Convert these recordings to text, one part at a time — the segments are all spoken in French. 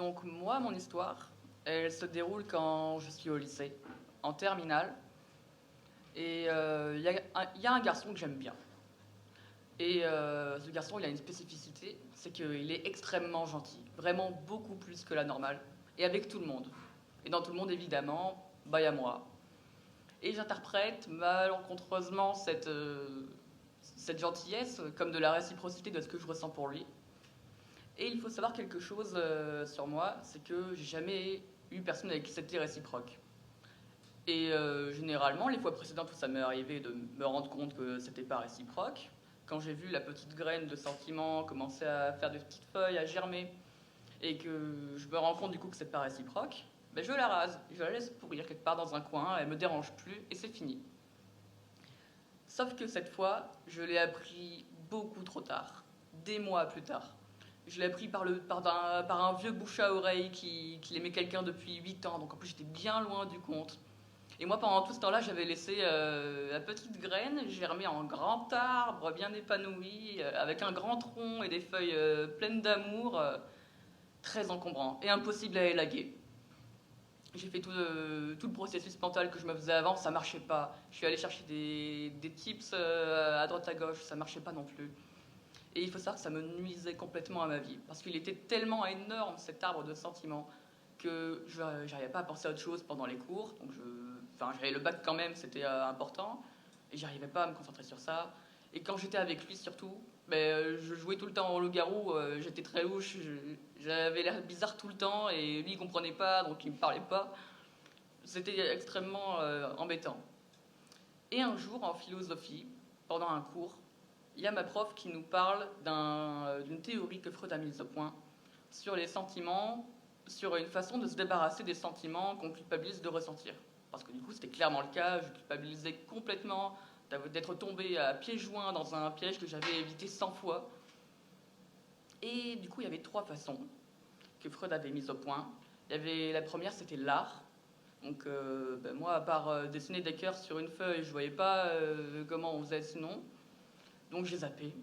Donc moi, mon histoire, elle se déroule quand je suis au lycée, en terminale. Et il y a un garçon que j'aime bien. Et ce garçon, il a une spécificité, c'est qu'il est extrêmement gentil, vraiment beaucoup plus que la normale, et avec tout le monde. Et dans tout le monde, évidemment, bah, il y a moi. Et j'interprète malencontreusement cette gentillesse comme de la réciprocité de ce que je ressens pour lui. Et il faut savoir quelque chose sur moi, c'est que j'ai jamais eu personne avec qui c'était réciproque. Et généralement, les fois précédentes où ça m'est arrivé de me rendre compte que c'était pas réciproque, quand j'ai vu la petite graine de sentiment commencer à faire des petites feuilles, à germer, et que je me rends compte du coup que c'est pas réciproque, ben je la rase, je la laisse pourrir quelque part dans un coin, elle me dérange plus, et c'est fini. Sauf que cette fois, je l'ai appris beaucoup trop tard, des mois plus tard. Je l'ai appris par un vieux bouche à oreille qui aimait quelqu'un depuis 8 ans, donc en plus j'étais bien loin du compte. Et moi, pendant tout ce temps-là, j'avais laissé la petite graine germer en grand arbre, bien épanoui, avec un grand tronc et des feuilles pleines d'amour, très encombrant et impossible à élaguer. J'ai fait tout le processus mental que je me faisais avant, ça marchait pas. Je suis allé chercher des tips à droite à gauche, ça marchait pas non plus. Et il faut savoir que ça me nuisait complètement à ma vie, parce qu'il était tellement énorme, cet arbre de sentiments, que je n'arrivais pas à penser à autre chose pendant les cours. Donc j'avais le bac quand même, c'était important, et j'arrivais pas à me concentrer sur ça. Et quand j'étais avec lui surtout, je jouais tout le temps au loup-garou, j'étais très louche, j'avais l'air bizarre tout le temps, et lui il comprenait pas, donc il me parlait pas. C'était extrêmement embêtant. Et un jour, en philosophie, pendant un cours, il y a ma prof qui nous parle d'une théorie que Freud a mise au point sur les sentiments, sur une façon de se débarrasser des sentiments qu'on culpabilise de ressentir. Parce que du coup, c'était clairement le cas, je culpabilisais complètement d'être tombé à pieds joints dans un piège que j'avais évité 100 fois. Et du coup, il y avait 3 façons que Freud avait mises au point. Il y avait la première, c'était l'art. Donc moi, à part dessiner des cœurs sur une feuille, je voyais pas comment on faisait sinon. Donc j'ai zappé.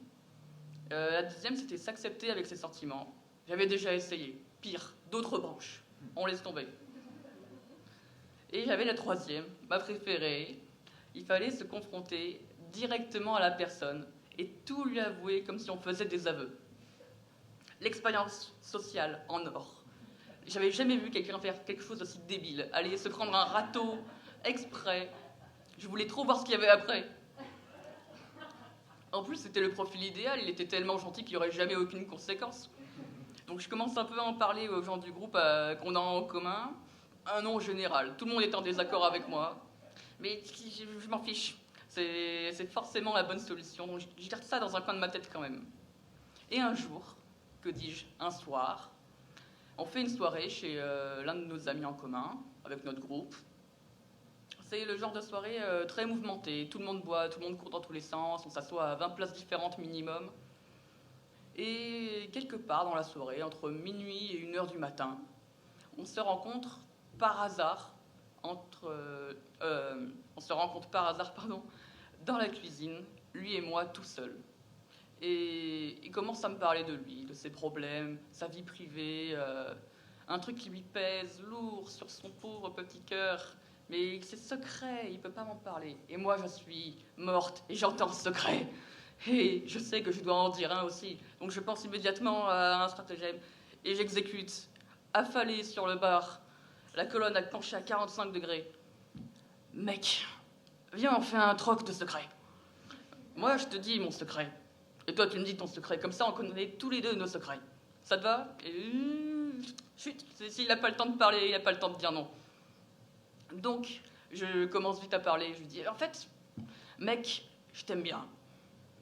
La deuxième, c'était s'accepter avec ses sentiments. J'avais déjà essayé. Pire, d'autres branches. On laisse tomber. Et j'avais la troisième, ma préférée. Il fallait se confronter directement à la personne et tout lui avouer comme si on faisait des aveux. L'expérience sociale en or. J'avais jamais vu quelqu'un faire quelque chose d'aussi débile. Aller se prendre un râteau exprès. Je voulais trop voir ce qu'il y avait après. En plus, c'était le profil idéal, il était tellement gentil qu'il n'y aurait jamais aucune conséquence. Donc je commence un peu à en parler aux gens du groupe qu'on a en commun. Un nom général, tout le monde est en désaccord avec moi. Mais je m'en fiche, c'est forcément la bonne solution, donc je garde ça dans un coin de ma tête quand même. Et un jour, que dis-je, un soir, on fait une soirée chez l'un de nos amis en commun, avec notre groupe. C'est le genre de soirée très mouvementée, tout le monde boit, tout le monde court dans tous les sens, on s'assoit à 20 places différentes minimum. Et quelque part dans la soirée, entre minuit et 1h du matin, on se rencontre par hasard, on se rencontre par hasard, pardon, dans la cuisine, lui et moi tout seuls. Et il commence à me parler de lui, de ses problèmes, sa vie privée, un truc qui lui pèse lourd sur son pauvre petit cœur. Mais c'est secret, il peut pas m'en parler. Et moi, je suis morte et j'entends ce secret. Et je sais que je dois en dire un aussi. Donc je pense immédiatement à un stratagème. Et j'exécute, affalé sur le bar, la colonne a penché à 45 degrés. Mec, viens, on fait un troc de secret. Moi, je te dis mon secret. Et toi, tu me dis ton secret. Comme ça, on connaît tous les deux nos secrets. Ça te va? Et chut, s'il n'a pas le temps de parler, il n'a pas le temps de dire non. Donc, je commence vite à parler. Je lui dis, en fait, mec, je t'aime bien.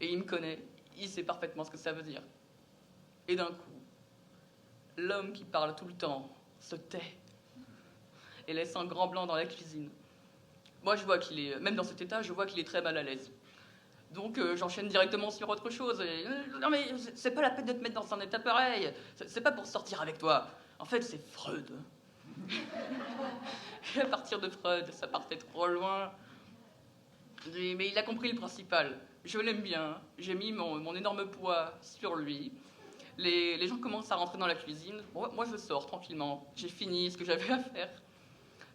Et il me connaît, il sait parfaitement ce que ça veut dire. Et d'un coup, l'homme qui parle tout le temps se tait et laisse un grand blanc dans la cuisine. Moi, je vois qu'il est, même dans cet état, je vois qu'il est très mal à l'aise. Donc, j'enchaîne directement sur autre chose. Et, non, mais c'est pas la peine de te mettre dans un état pareil. C'est pas pour sortir avec toi. En fait, c'est Freud. Et à partir de Freud, ça partait trop loin. Mais il a compris le principal. Je l'aime bien. J'ai mis mon énorme poids sur lui. Les gens commencent à rentrer dans la cuisine. Bon, moi, je sors tranquillement. J'ai fini ce que j'avais à faire.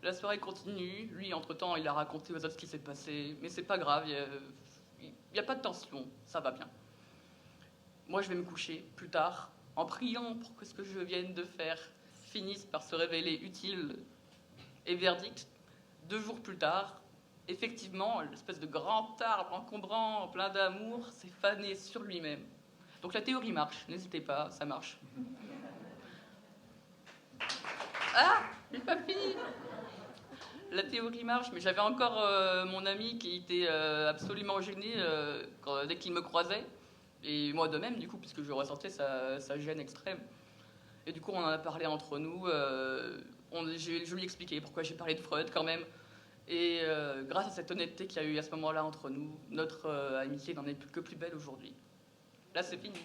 La soirée continue. Lui, entre-temps, il a raconté aux autres ce qui s'est passé. Mais c'est pas grave, il n'y a pas de tension. Ça va bien. Moi, je vais me coucher plus tard, en priant pour que ce que je vienne de faire finisse par se révéler utile. Et verdict, 2 jours plus tard, effectivement, l'espèce de grand arbre encombrant, plein d'amour, s'est fané sur lui-même. Donc la théorie marche, n'hésitez pas, ça marche. Ah, j'ai pas fini. La théorie marche, mais j'avais encore mon ami qui était absolument gêné dès qu'il me croisait. Et moi de même, du coup, puisque je ressentais sa gêne extrême. Et du coup, on en a parlé entre nous. Je lui ai expliqué pourquoi j'ai parlé de Freud quand même. Et grâce à cette honnêteté qu'il y a eu à ce moment-là entre nous, notre amitié n'en est que plus belle aujourd'hui. Là, c'est fini.